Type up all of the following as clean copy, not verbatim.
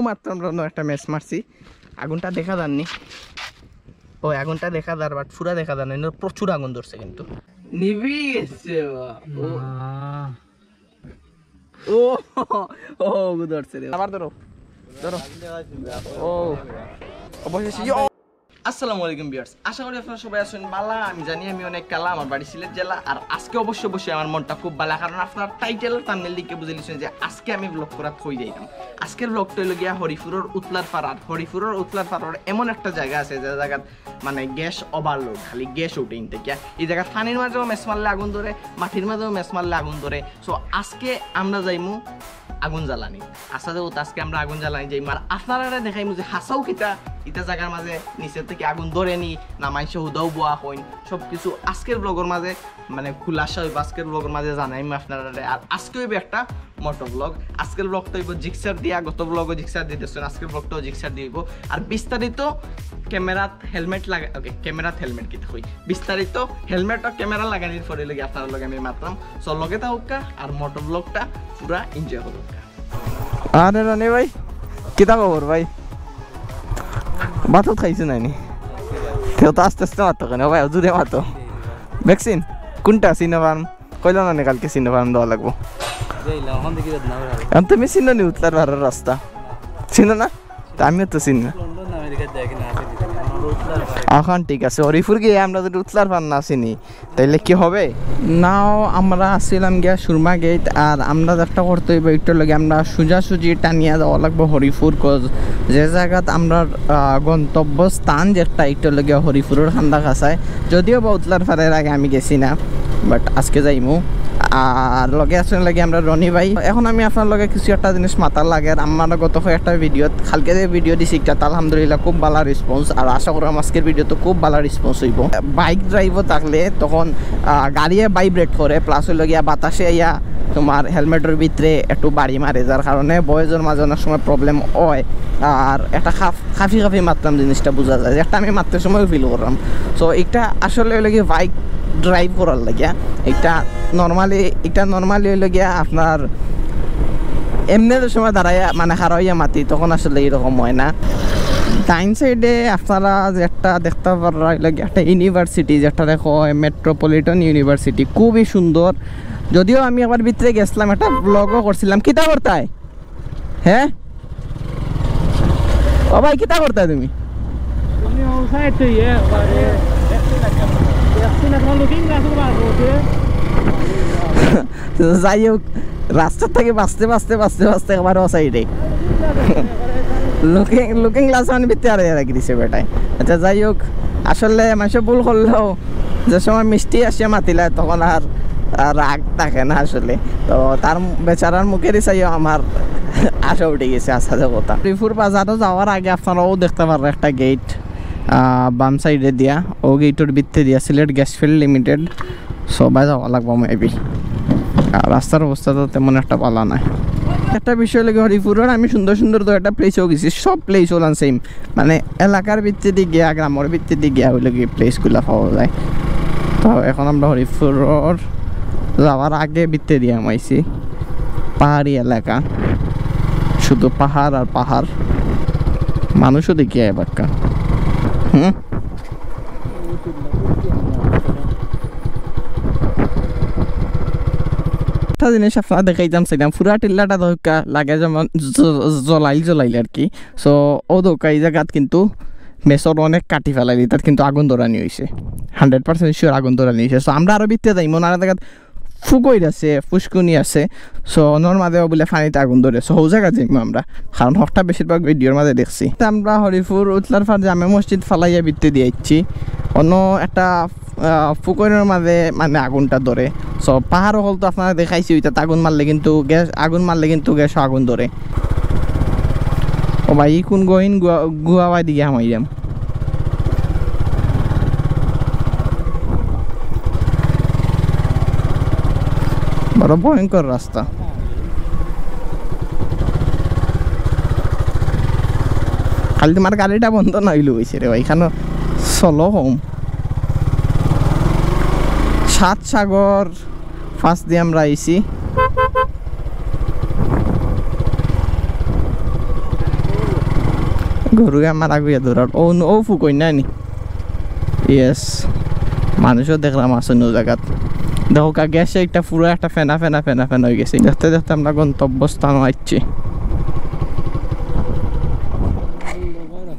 মাত্র আমরা একটা ম্যাচ মারছি আগুনটা দেখা যাননি ওই আগুনটা দেখা যার বাট পুরা দেখা যায় না প্রচুর আগুন ধরছে কিন্তু নিভি গেছে ও ও ধরছে রে আবার ধরো ধরো ও অবশেষে আসসালামু আলাইকুম ভিউয়ার্স আশা করি আপনারা সবাই আছেন ভালো আমি জানি আমি অনেক কালা আমার বাড়ি সিলেট জেলা আর আজকে অবশ্যই আমার মনটা খুব ভালো কারণ আপনারা টাইটেল থাম্বনেল দেখে বুঝে নিছেন যে আজকে আমি ব্লগ করা কই যাইতাম আজকের ব্লগটা হলো গিয়া হরিপুরের উতলার পাড়ার এমন একটা জায়গা আছে যে জায়গা মানে গ্যাস ওভারলোড খালি গ্যাস উঠে থেকে এই জায়গা পানির মাঝেও মেস মারলে আগুন ধরে মাটির মাঝেও মেস মারলে আগুন ধরে সো আজকে আমরা যাইমু আগুন জ্বালানি আসলে আজকে আমরা আগুন জ্বালানি যাই আর আপনারা দেখাইমু যে হাসাও কিতা ইটা জায়গার মাঝে নিচের থেকে আগুন ধরেনি না মাইসে হুদাও বোয়া হইন সবকিছু আজকের ব্লগের মাঝে মানে খুলাসা হইব আজকের ব্লগের মাঝে জানাইম আপনারা আর আজকে হইব একটা মোটো ব্লগ আজকের ব্লগটা হইব জিক্সার দিয়া গত ব্লগও জিক্সার দিতেছেন আজকের ব্লগটাও জিক্সার দিব আর বিস্তারিত ক্যামেরাত হেলমেট লাগা ওকে ক্যামেরাত হেলমেট কিতে হই বিস্তারিত হেলমেট আর ক্যামেরা লাগানির পরে লাগি আপনারা লগে আমি মাত্রাম সো লগে থাকুকা আর মোটো ব্লগটা পুরা এনজয় করুকা আরে রানি ভাই কিতা খবর ভাই ভাত খাইছে নাইনি কেউ তো আস্তে আস্তে মাতো কেন ভাই জুড়ে মাতো ভ্যাকসিন কোনটা সিনোফার্ম কইল না কালকে সিনোফার্ম দেওয়া লাগবো তুমি চিনো নি উতলার ভাড়ার রাস্তা চিনো না আমিও তো চিনি না এখন ঠিক আছে হরিপুর গিয়ে আমরা যদি উতলার ভাড় না চিনি তাইলে কি হবে নাও আমরা আসছিলাম গিয়া সুরমা গেট আর আমরা একটা করতে হইব একটু লাগে আমরা সোজাসুজি টানিয়া যাওয়া লাগবো হরিপুর কজ যে জায়গাত আমরা গন্তব্য স্থান যেটা একটু লাগে হরিপুরের খান্দা খাসায় যদিও বা উতলার ভাড়ের আগে আমি গেছি না বাট আজকে যাইমু আর লগে আসলে লাগে আমরা রনি ভাই এখন আমি আপনার লগে কিছু একটা জিনিস মাথার লাগে আর আমার গত একটা ভিডিও কালকে যে ভিডিও দিছি একটা আলহামদুলিল্লাহ খুব ভালো রেসপন্স আর আশা করি আজকের ভিডিও তো খুব ভালো রেসপন্স হইব বাইক ড্রাইভও থাকলে তখন গাড়িয়ে ভাইব্রেট করে প্লাস হইল গিয়া বাতাসে ইয়া তোমার হেলমেটের ভিতরে একটু বাড়ি মারে যার কারণে বয়সের মাঝে অনেক সময় প্রবলেম হয় আর একটা খাফি মারতাম জিনিসটা বোঝা যায় একটা আমি মারতে সময় ফিল করলাম সো এটা আসলে হইল গিয়ে বাইক ড্রাইভ করার লাগিয়া এটা নর্মালি হইল গিয়া আপনার এমনি সময় দাঁড়াইয়া মানে হারাইয়া মাতি তখন আসলে এরকম হয় না ডাইন সাইডে আপনারা যেটা দেখতে পারেন একটা ইউনিভার্সিটি যেটা দেখো মেট্রোপলিটন ইউনিভার্সিটি খুবই সুন্দর যদিও আমি একবার ভিতরে গেছিলাম একটা ব্লগও করছিলাম কিতা করতায় হ্যাঁ ও ভাই কিতা করতায় তুমি যাই হোক রাস্তার থেকে বাঁচতে আবার ও সাইডে লুকিং গ্লাস মানে ভিতরে আর রাখি দিছে বেটায় আচ্ছা যাই হোক আসলে মানুষে ভুল করলেও যে সময় মিষ্টি আসিয়া মাতিলে তখন আর রাগ থাকে না আসলে তো তার বেচারার মুখেরই চাইও আমার আশা উঠে গেছে আসা কথা হরিপুর বাজারও যাওয়ার আগে আপনারাও দেখতে পারবেন একটা গেট বাম সাইডে দিয়া ও গেটের ভিতরে দিয়া সিলেট গ্যাস ফিল্ড লিমিটেড সবাই যাওয়া লাগবো মেবি রাস্তার অবস্থা তো তেমন একটা ভালো নয় একটা বিষয় লাগে হরিপুরের আমি সুন্দর তো একটা প্লেসও গেছি সব প্লেস হলাম সেম মানে এলাকার ভিত্তি দিয়ে গিয়া গ্রামের ভিত্তি দিয়ে গিয়া হইলে গিয়ে প্লেসগুলো পাওয়া যায় তো এখন আমরা হরিপুরের যাওয়ার আগে ভিত্তি দিয়ে আমাইছি পাহাড়ি এলাকা শুধু পাহাড় আর পাহাড় মানুষও দেখি এবারকা একটা জিনিস আপনারা দেখাইতাম সেটাম পুরা টিল্লাটা ধোকা লাগে যেমন জ্বলাইল আর কি সো ও ধোকা এই জায়গাত কিন্তু মেসর অনেক কাটি ফেলাই তার কিন্তু আগুন ধরানি হয়েছে 100% শিওর আগুন ধরানি হয়েছে সো আমরা আরো ভিতরে যাই মনে জায়গাত ফুকইর আছে ফুসকুনি আছে সো নর মাঝে বলে ফানিতে আগুন ধরে সো হৌ জায়গা যাইমু আমরা কারণ হকটা বেশিরভাগ ভিডিওর মাঝে দেখছি আমরা হরিপুর উতলার ফার জামে মসজিদ ফালাইয়া ভিতরে দিয়েছি অন্য একটা ফুকইনের মাঝে মানে আগুনটা ধরে সো পাহাড় হল তো আপনারা দেখাইছি ওইটা আগুন মারলে কিন্তু গ্যাস আগুন ধরে ও ভাই কোন গহিন গুয়াবাই দিকে হামাইলাম বড় ভয়ঙ্কর রাস্তা খালি তোমার গাড়িটা বন্ধ নইল হয়েছে রে ভাই এখানে চলো হোম সাত সাগর ফার্স্ট দিয়ে আমরা আইছি গরুকে আমার আগুয়া ধরার ও ফুকই না নি ইয়েস মানুষও দেখলাম আছে নো জায়গাত দেখো কা গ্যাসে একটা পুরো একটা ফেনা হয়ে গেছে দেখতে দেখতে আমরা গন্তব্যস্থান আসছি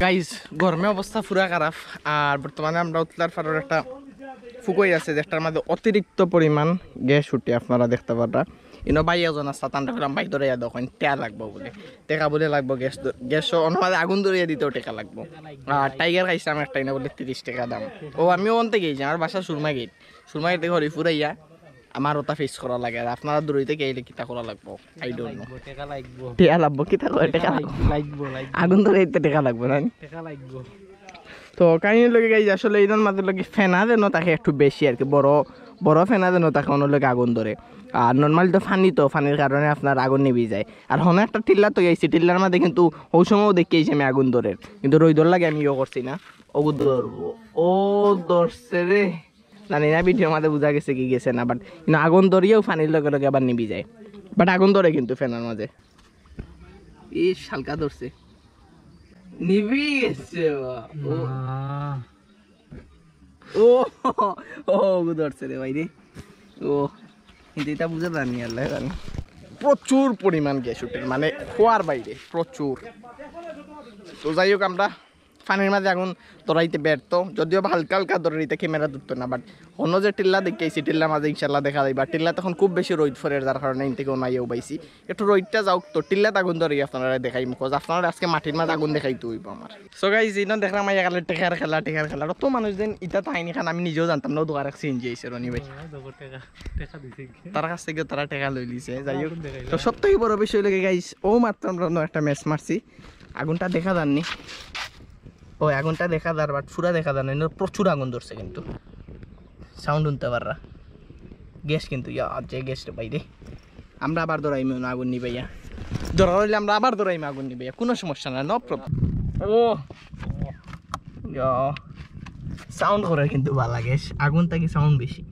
গাইজ গরমে অবস্থা পুরা খারাপ আর বর্তমানে আমরা উতলার ফাড়ার একটা ফুকই আছে যেটার মধ্যে অতিরিক্ত পরিমাণ গ্যাস উঠে আপনারা দেখতে পারা ইনো ভাই এজন আছে তান্ডা করলাম ভাই ধরে দেখেন টেকা লাগবো বলে টেকা বলে লাগবো গ্যাস অন্যভাবে আগুন ধরিয়ে দিতেও টেকা লাগবো আর টাইগার খাইছে আমি একটা বলে 30 টাকা দাম ও আমিও অন্তে গেছি আমার বাসা সুরমা গেট থেকে হরিপুর আইয়া আমার ওটা ফেস করা লাগে আর আপনারা দূরইতে গেলে কিতা করা লাগবো আই ডোন্ট নো টেকা লাগবো কিতা করে টেকা লাগবো আগুন ধরে টেকা লাগবো না টেকা লাগবো তো কাহিনী লগে গাইজ আসলে এইটার মাঝে লগে ফেনা যেন তাকে একটু বেশি আর কি বড় ফেনা যেন তাকে অন্য লগে আগুন ধরে আর নর্মালি তো ফানির কারণে আপনার আগুন নিবি যায় আর হনে একটা টিল্লা তো গেছি টিল্লার মধ্যে কিন্তু ওই সময়ও দেখিয়েছি আমি আগুন ধরে কিন্তু রইদর লাগে আমি ইয়ে করছি না ও ধরবো ও ধরছে রে জানি না ভিডিওর মধ্যে বোঝা গেছে কি গেছে না বাট কিন্তু আগুন ধরিয়েও ফানির লগে লগে আবার নিবি যায় বাট আগুন ধরে কিন্তু ফেনার মাঝে এই হালকা ধরছে নিবি গেছে ও ধরছে রে ভাই রে ও কিন্তু এটা বুঝে জানি আল্লাহ জানি প্রচুর পরিমাণ গ্যাস উঠে মানে খোয়ার বাইরে প্রচুর তো যাই হোক আমরা পানির মাঝে আগুন ধরাইতে ব্যর্থ যদিও হালকা ধরাইতে ক্যামেরা ধরতো না বাট অন্য যে টিল্লা দেখেছি টিল্লার মাঝে ইনশাল্লাহ দেখা যাইবা টিল্লা তখন খুব বেশি রোদ ফেরে যার কারণে ইন থেকে নাইও পাইছি একটু রোদটা যাওক তো টিল্লাত আগুন ধরে আপনারা দেখাই মুখোজ আপনারা আজকে মাটির মাঝে আগুন দেখাইতে হইব আমার সো গাইজ ইনো দেখলাম এখানে টেকার খেলা তো মানুষ দিন ইটা তাইনি খান আমি নিজেও জানতাম না দোকার চেঞ্জ হয়েছে রনি ভাই তার কাছ থেকে তারা টেকা লই লিছে যাই হোক তো সব থেকে বড় বিষয় লেগে গাইজ ও মাত্র আমরা একটা ম্যাচ মারছি আগুনটা দেখা যাননি ওই আগুনটা দেখা যার বাট পুরা দেখা যায় না প্রচুর আগুন ধরছে কিন্তু সাউন্ড শুনতে পাররা গ্যাস কিন্তু যে গ্যাসটা বাইরে আমরা আবার ধরাইমি আগুন নিবাইয়া ধরা হইলে আমরা আবার ধরাইমি আগুন নিবাইয়া কোনো সমস্যা না নো প্রবলেম ও সাউন্ড করে কিন্তু ভালো লাগে আগুন থেকে সাউন্ড বেশি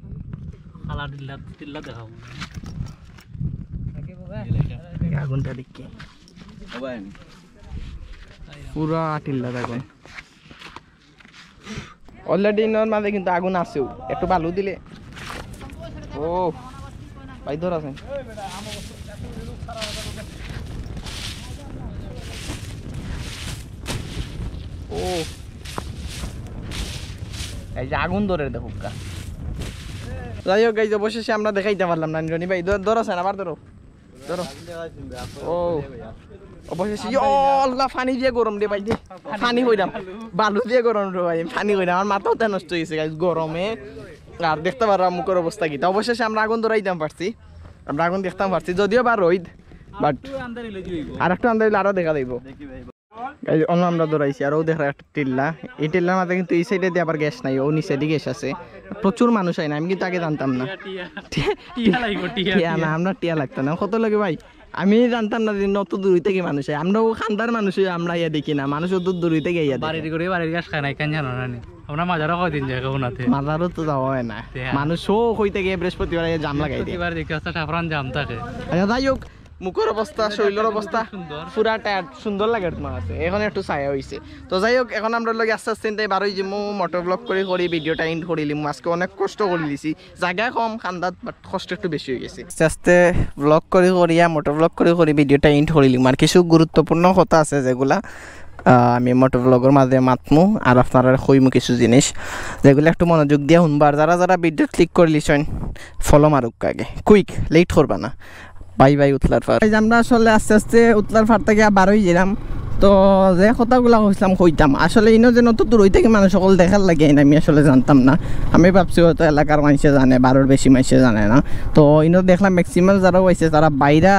আগুনটা দেখি পুরা টিল্লা আগুন অলরেডি ইনোর মাঝে কিন্তু আগুন আছেও একটু বালু দিলে ও ভাই ধর আছেন ও এই যে আগুন ধরে দেখো যাই হোক গাইজ অবশেষে আমরা দেখাইতে পারলাম না রনি ভাই ধর আছেন আবার ধরো ও অবশেষে আল্লাহ পানি দিয়ে গরম রে ভাই পানি হইলাম বালু দিয়ে গরম রে ভাই পানি হইলাম আমার মাথাটা নষ্ট হয়েছে গরমে আর দেখতে পারলাম মুখের অবস্থা কি অবশেষে আমরা আগুন ধরাইতাম পারছি আমরা আগুন দেখতাম পারছি যদিও বা রইদ বাট আর একটু আন্দাজ আরো দেখা যাইব অন্য আমরা ধরাইছি আর ও দেখা একটা টিল্লা এই টিল্লার মাঝে কিন্তু এই সাইডে দিয়ে আবার গ্যাস নাই ও নিচে দিয়ে গ্যাস আছে প্রচুর মানুষ হয় না আমি কিন্তু আগে জানতাম না না আমরা টিয়া লাগতো না কত লাগে ভাই আমি জানতাম না যে অত দূর থেকে মানুষ হয় আমরাও খান্দার মানুষ আমরা ইয়া দেখি না মানুষ অত দূর থেকে ইয়া বাড়ির করে বাড়ির গাছ খায় না কেন জানো না আমরা মাজারও কয়দিন যাই ওনাতে মাজারও তো যাওয়া হয় না মানুষও হইতে গিয়ে বৃহস্পতিবার জাম লাগাই দিয়ে এবার দেখতে আসতে সাফরান জাম থাকে যাই হোক মুখের অবস্থা শরীরের অবস্থা পুরা টায়ার সুন্দর লাগে তোমার আছে এখন একটু ছায়া হয়েছে তো যাই হোক এখন আমরা লগে আস্তে আস্তে তাই বারোই যে মোটর ব্লগ করি ভিডিওটা এন্ড করিলি আজকে অনেক কষ্ট করে দিছি জায়গা কম খান্দাত বাট কষ্ট একটু বেশি হয়ে গেছে আস্তে আস্তে ব্লগ করিয়া মোটর ব্লগ করি ভিডিওটা এন্ড করিলি আর কিছু গুরুত্বপূর্ণ কথা আছে যেগুলা আমি মোটর ব্লগের মাঝে মাতমু আর আপনারা কইমু কিছু জিনিস যেগুলো একটু মনোযোগ দিয়ে শুনবার যারা ভিডিও ক্লিক করলিছেন ফলো মারুক আগে কুইক লেট করবা না বাই উতলার ফার আমরা আসলে আস্তে আস্তে উতলার ফার থেকে বার হয়ে গেলাম তো যে কথাগুলো কইছিলাম কইতাম আসলে ইনো যে নতুন দূর থেকে মানুষ সকল দেখার লাগে আমি আসলে জানতাম না আমি ভাবছি হয়তো এলাকার মানুষে জানে 12-র বেশি মানুষে জানে না তো ইনো দেখলাম ম্যাক্সিমাম যারা হয়েছে তারা বাইরা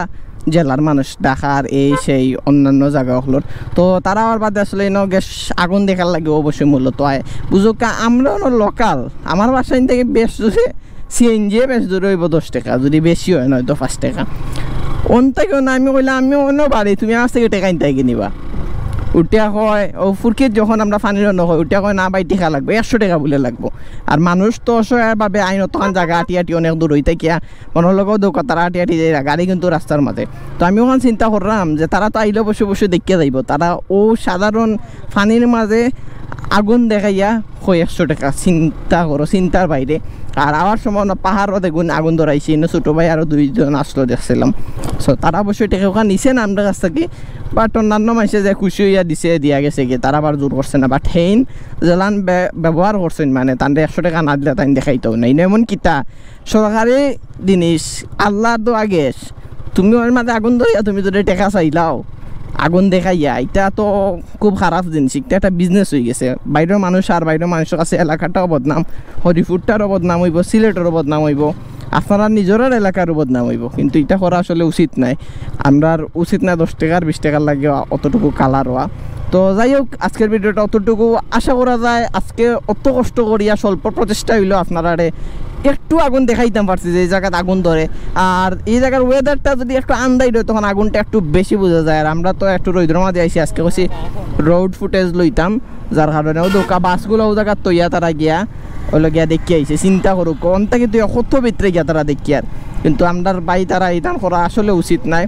জেলার মানুষ ঢাকার এই সেই অন্যান্য জায়গাগুলোর তো তারা আমার বাদে আসলে ইনো গ্যাস আগুন দেখার লাগে অবশ্যই মূল্যত হয় বুঝুক আমরা লোকাল আমার বাসায় থেকে বেশ সিএনজি বেশ দূরে হইব 10 টাকা যদি বেশি হয় নয়তো 5 টাকা অন থেকেও না আমি কইলাম আমি অন্য বাড়ি তুমি আমার থেকে টাকা নিতে নিবা উঠিয়া কয় ও ফুরকিত যখন আমরা পানির অন্য হয় উঠিয়া কয় না ভাই টিকা লাগবে 100 টাকা বলে লাগবো আর মানুষ তো অসহায়ের ভাবে আইনত তখন জায়গা আটি আটি অনেক দূর হইতে গিয়া মনের লগেও দৌকা তারা আটি আটি যায় গাড়ি কিন্তু রাস্তার মাঝে তো আমি ওখানে চিন্তা করলাম যে তারা তো আইলে বসে বসে দেখিয়া যাইব তারা ও সাধারণ পানির মাঝে আগুন দেখাইয়া হয় 100 টাকা চিন্তা করো চিন্তার বাইরে আর আবার সময় না পাহাড়ও দেখুন আগুন ধরাইছি ছোটো ভাই আরও 2 জন আসলো দেখছিলাম সো তারা অবশ্যই টাকা ওখানে নিছে না আমরা কাছ থেকে বাট অন্যান্য মানুষে যে খুশি হইয়া দিছে দিয়া গেছে কি তারা আবার জোর করছে না বাট হেইন জেলান ব্যবহার করছেন মানে তাদের 100 টাকা না দিলে তাই দেখাইতেও নাই এমন কিতা সরকারি জিনিস আল্লাহর তো আগে তুমি ওর মাঝে আগুন ধরিয়া তুমি যদি টাকা চাইলাও আগুন দেখাইয়া এটা তো খুব খারাপ জিনিস এটা একটা বিজনেস হয়ে গেছে বাইরের মানুষ আর বাইরের মানুষের কাছে এলাকাটাও বদনাম হরিপুরটারও বদনাম হইব সিলেটেরও বদনাম হইব আপনারা নিজের এলাকারও বদনাম হইব কিন্তু এটা করা আসলে উচিত নাই আমরা উচিত না 10 টাকার 20 টাকার লাগে অতটুকু কালার হওয়া তো যাই হোক আজকের ভিডিওটা অতটুকু আশা করা যায় আজকে অত কষ্ট করিয়া স্বল্প প্রচেষ্টা হইলো আপনারা একটু আগুন দেখাইতাম পারছি যে এই জায়গাতে আগুন ধরে আর এই জায়গার ওয়েদারটা যদি একটু আন্দাই হয় তখন আগুনটা একটু বেশি বোঝা যায় আর আমরা তো একটু রৌদ্র মাঝে আইসি আজকে কইছি রোড ফুটেজ লইতাম যার কারণে ও দোকা বাসগুলো ও জায়গার তৈয়া তারা গিয়া ওগুলো গিয়া দেখি আইছে চিন্তা করুক কোন থেকে তুই কত ভিতরে গিয়া তারা দেখি আর কিন্তু আমরার বাই তারা এইটান করা আসলে উচিত নাই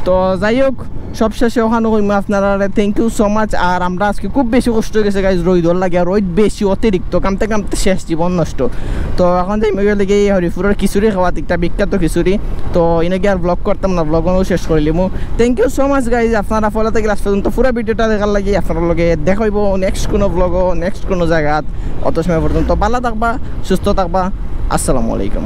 তো যাই হোক সব শেষে ওখানে কইম আপনারা থ্যাংক ইউ সো মাচ আর আমরা আজকে খুব বেশি কষ্ট হয়ে গেছে গাইজ রোদ লাগে আর রোদ বেশি অতিরিক্ত কামতে কামতে শেষ জীবন নষ্ট তো এখন যাই গেলে গিয়ে হরিপুরের খিচুড়ি খাওয়া একটা বিখ্যাত খিচুড়ি তো এনেকে আর ব্লগ করতাম না ব্লগও শেষ করিলিম thank you so much guys আপনারা ফলো থেকে লাস্ট পর্যন্ত পুরো ভিডিওটা দেখার লাগে আপনার লগে দেখাইব নেক্সট কোনো ব্লগও নেক্সট কোনো জায়গাত অত সময় পর্যন্ত ভালো থাকবা সুস্থ থাকবা আসসালামু আলাইকুম